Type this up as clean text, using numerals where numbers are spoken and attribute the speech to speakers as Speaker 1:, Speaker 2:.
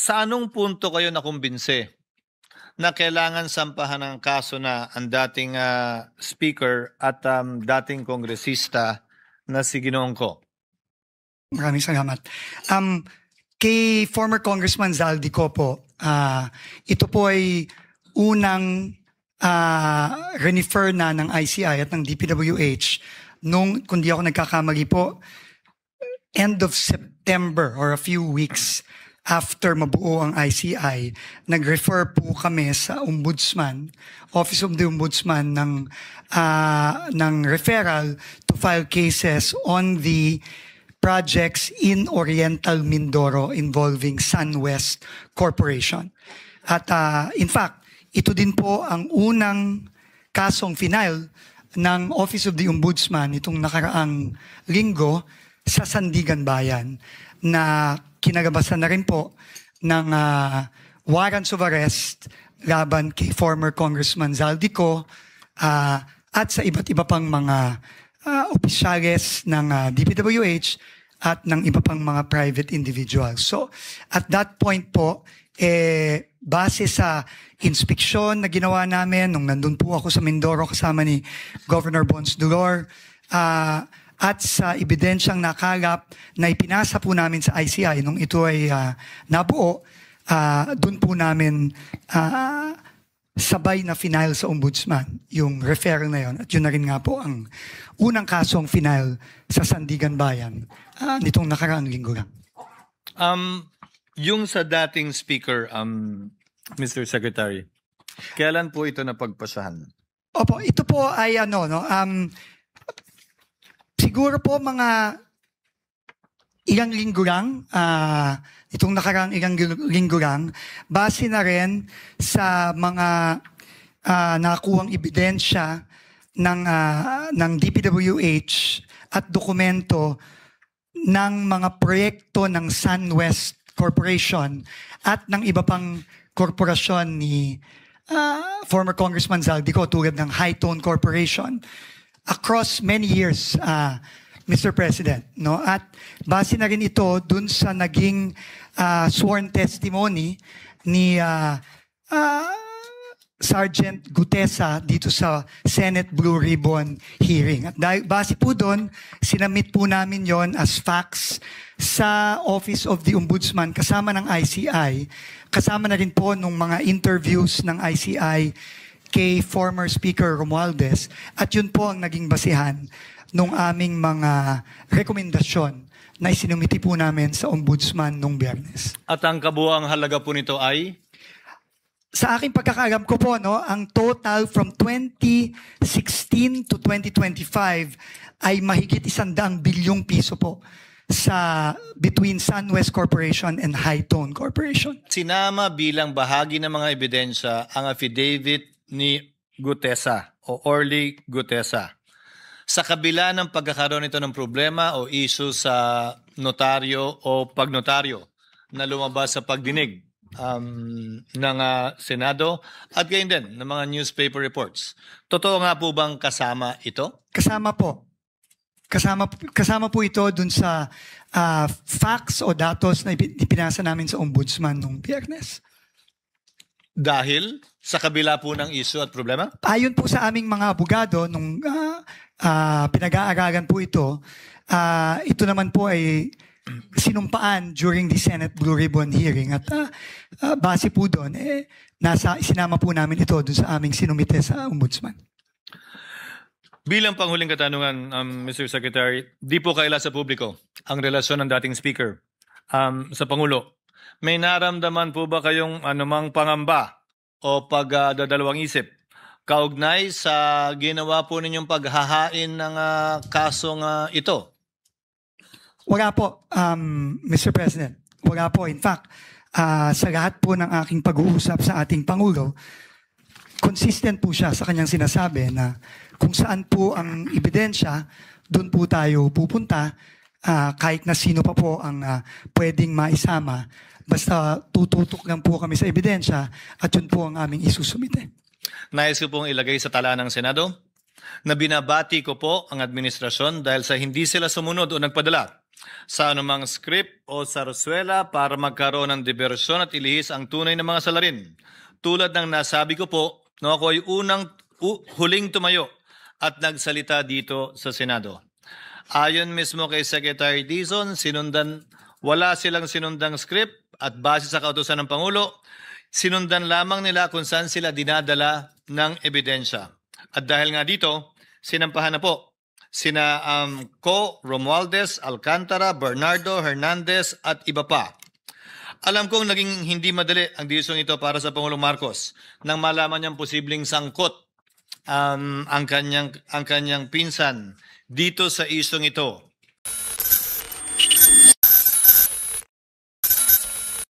Speaker 1: Sa anong punto kayo nakumbinse na kailangan sampahan ng kaso na ang dating speaker at dating kongresista na si Ginoong Ko?
Speaker 2: Maraming salamat. Kay former Congressman Zaldico po, ito po ay unang refer na ng ICI at ng DPWH nung, kung di ako nagkakamali po, end of September or a few weeks after mabuo ang ICI, nag-refer po kami sa Ombudsman, Office of the Ombudsman ng referral to file cases on the projects in Oriental Mindoro involving SunWest Corporation. At in fact, ito din po ang unang kasong final ng Office of the Ombudsman itong nakaraang linggo sa Sandigan Bayan na kinagabasan na rin po ng warrants of arrest laban kay former Congressman Zaldico at sa iba't iba pang mga opisyales ng DPWH at ng iba pang mga private individuals. So at that point po, base sa inspeksyon na ginawa namin nung nandun po ako sa Mindoro kasama ni Governor Bons Dolor, at sa ebidensyang nakalap na ipinasa po namin sa ICI nung ito ay nabuo, dun po namin sabay na final sa Ombudsman yung referral na yun. At yun na rin nga po ang unang kasong final sa Sandigan Bayan nitong nakaraang linggo lang.
Speaker 1: Yung sa dating speaker, Mr. Secretary, kailan po ito napagpasahan?
Speaker 2: Opo, ito po ay siguro po mga ilang linggo lang, itong nakarang ilang linggo lang, base na rin sa mga nakuhang ebidensya ng DPWH at dokumento ng mga proyekto ng SunWest Corporation at ng iba pang korporasyon ni former Congressman Zaldico tulad ng High Tone Corporation across many years, Mr. President, no? At base na rin ito dun sa naging sworn testimony ni Sergeant Gutesa dito sa Senate Blue Ribbon hearing. At base po doon, sinamit po namin yon as facts sa Office of the Ombudsman kasama ng ICI, kasama na rin po nung mga interviews ng ICI kay former Speaker Romualdez, at yun po ang naging basihan nung aming mga rekomendasyon na isinumiti po namin sa Ombudsman nung Biyernes.
Speaker 1: At ang kabuang halaga po nito ay?
Speaker 2: Sa aking pagkakaalam ko po, ang total from 2016 to 2025 ay mahigit 100 bilyong piso po sa between SunWest Corporation and High Tone Corporation.
Speaker 1: Sinama bilang bahagi ng mga ebidensya ang affidavit ni Gutesa o Orly Gutesa. Sa kabila ng pagkakaroon nito ng problema o issue sa notaryo o pagnotaryo na lumabas sa pagdinig ng Senado at gayon din ng mga newspaper reports. Totoo nga po bang kasama ito?
Speaker 2: Kasama po. Kasama po ito dun sa facts o datos na ipinasa namin sa Ombudsman nung Biyernes.
Speaker 1: Dahil sa kabila po ng issue at problema?
Speaker 2: Ayon po sa aming mga abogado, nung pinag-aaralan po ito, ito naman po ay sinumpaan during the Senate Blue Ribbon hearing. At base po doon, sinama po namin ito doon sa aming sinumite sa Ombudsman.
Speaker 1: Bilang panghuling katanungan, Mr. Secretary, di po kaila sa publiko ang relasyon ng dating speaker sa Pangulo. May naramdaman po ba kayong anumang pangamba o pagdadalawang isip kaugnay sa ginawa po ninyong paghahain ng kasong ito?
Speaker 2: Wala po, Mr. President. Wala po. In fact, sa lahat po ng aking pag-uusap sa ating Pangulo, consistent po siya sa kanyang sinasabi na kung saan po ang ebidensya, doon po tayo pupunta, kahit na sino pa po ang pwedeng maisama. Basta tututok lang po kami sa ebidensya at yun po ang aming isusumite.
Speaker 1: Nais ko pong ilagay sa tala ng Senado na binabati ko po ang administrasyon dahil sa hindi sila sumunod o nagpadala sa anumang script o sarsuela para magkaroon ng diversyon at ilihis ang tunay na mga salarin. Tulad ng nasabi ko po, ako ay huling tumayo at nagsalita dito sa Senado. Ayon mismo kay Secretary Dizon, wala silang sinundang script at base sa kautusan ng Pangulo, sinundan lamang nila kung saan sila dinadala ng ebidensya. At dahil nga dito, sinampahan na po sina Co, Romualdez, Alcantara, Bernardo, Hernandez at iba pa. Alam kong naging hindi madali ang desisyon ito para sa Pangulong Marcos nang malaman niyang posibleng sangkot ang kanyang pinsan dito sa isyong ito.